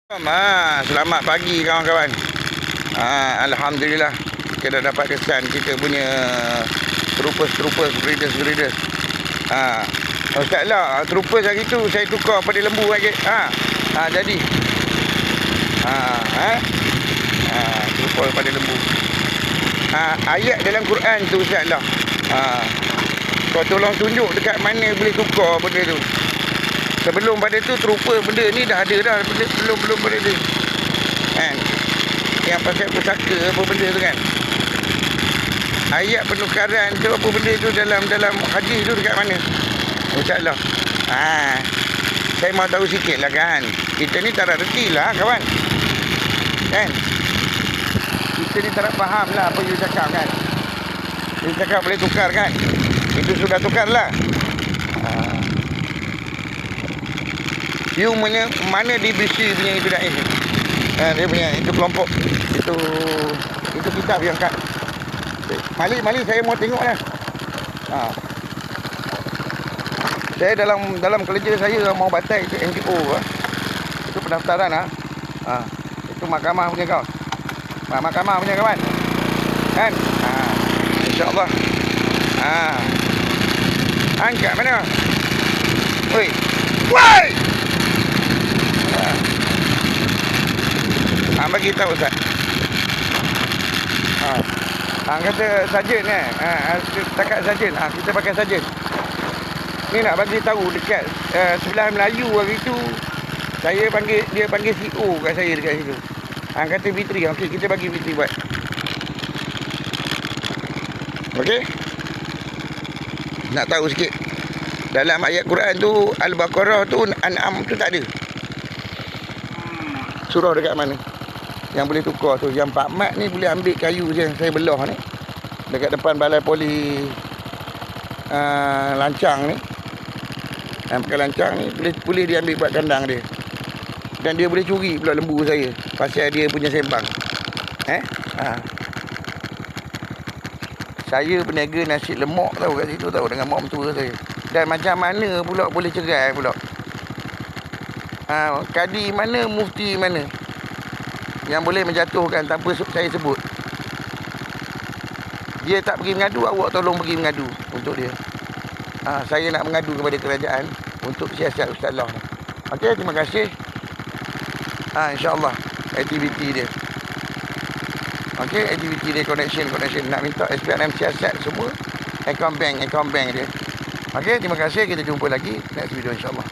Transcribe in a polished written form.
Selamat pagi kawan-kawan. Alhamdulillah kita dah dapat kesan kita punya troopers, breeders. Ustazlah, troopers hari tu saya tukar pada lembu lagi. Jadi. Troopers pada lembu. Ayat dalam Quran tu Ustazlah. Kau tolong tunjuk dekat mana boleh tukar benda tu. Sebelum pada tu trooper benda ni dah ada dah belum pada tu kan, yang pasal pusaka apa benda tu kan, ayat penukaran tu apa benda tu dalam hadis tu dekat mana insya-Allah. Saya mau tahu sikit lah kan, kita ni tak reti lah kawan kan, kita ni tak faham lah apa you cakap kan, you cakap boleh tukar kan, itu sudah tukar lah. You mana di BC punya itu dah ini. Dia punya itu kelompok. Itu kitab yang kat. Mali saya mau tengok lah. Saya dalam kerja saya mau batai itu NGO itu pendaftaran itu mahkamah punya kawan. Mahkamah punya kawan. Kan? Insya-Allah. Angkat mana? Oi. Woi. Bagi tahu Ustaz. Kata sarjan setakat sarjan. Kita pakai sarjan. Ni nak bagi tahu dekat sebelah Melayu hari tu dia panggil CO kat saya dekat situ. Kata B3. Okey, kita bagi B3 buat. Okey. Nak tahu sikit. Dalam ayat Quran tu Al-Baqarah tu An'am tu tak ada. Surah dekat mana? Yang boleh tukar tu, yang Pak Mat ni boleh ambil kayu je saya belah ni dekat depan balai poli Lancang ni. Yang pakai lancang ni boleh dia ambil buat kandang dia. Dan dia boleh curi pula lembu saya pasal dia punya sembang. Saya berniaga nasi lemak tahu kat situ tahu dengan mak mentua saya. Dan macam mana pula boleh cerai pula. Kadi mana, mufti mana yang boleh menjatuhkan tanpa saya sebut. Dia tak pergi mengadu, awak tolong pergi mengadu untuk dia. Saya nak mengadu kepada kerajaan untuk siasat Ustaz Allah. Okey, terima kasih. InsyaAllah aktiviti dia. Okey, aktiviti dia connection. Nak minta SPRM siasat semua. Account bank dia. Okey, terima kasih. Kita jumpa lagi next video insyaAllah.